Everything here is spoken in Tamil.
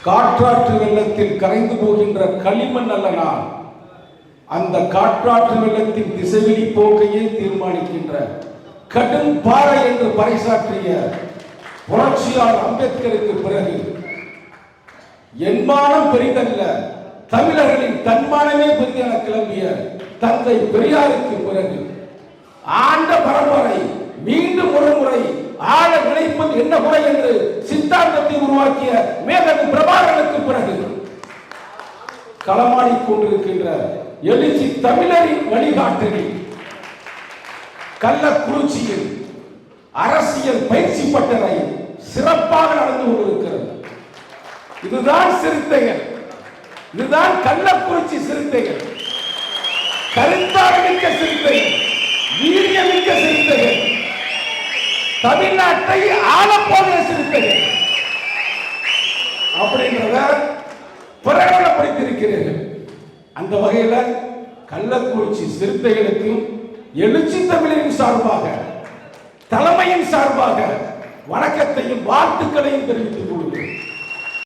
காற்றாற்று வெள்ளத்தில் கரைந்து போகின்ற களிமண் அல்ல நான், அந்த காற்றாற்று வெள்ளத்தின் திசைவெளி போக்கையே தீர்மானிக்கின்ற கடும் பாறை என்று பறைசாற்றிய புரட்சியாளர் அம்பேத்கருக்கு பிறகு என்மானம் பெரிதல்ல, தமிழர்களின் தன்மானமே பெரிதென கிளம்பிய தந்தை பெரியாருக்கு பிறகு ஆண்ட பரம்பரை மீண்டும் ஒரு முறை ஆள நினைப்பது என்ன குறை என்று சித்தாந்தத்தை உருவாக்கிய மேதகு பிரபாகரனுக்கு பிறகு களமாடிக் கொண்டிருக்கின்ற எழுச்சி தமிழரின் வழிகாட்டலில் கள்ளக்குறிச்சியில் அரசியல் பயிற்சி பட்டறை சிறப்பாக நடந்து கொண்டிருக்கிறது. இதுதான் சிறுத்தைகள், இதுதான் கள்ளக்குறிச்சி சிறுத்தைகள், கருத்தாளமிக்க சிறுத்தைகள், வீரியமிக்க சிறுத்தைகள், தமிழ்நாட்டை ஆளப்போகிற சிறுத்தைகள் அப்படின்றத பிரகடனப்படுத்தியிருக்கிறீர்கள். அந்த வகையில் கள்ளக்குறிச்சி சிறுத்தைகளுக்கும் எழுச்சி தமிழின் சார்பாக, தலைமையின் சார்பாக வணக்கத்தையும் வாழ்த்துக்களையும் தெரிவித்துக் கொள்கிறேன்.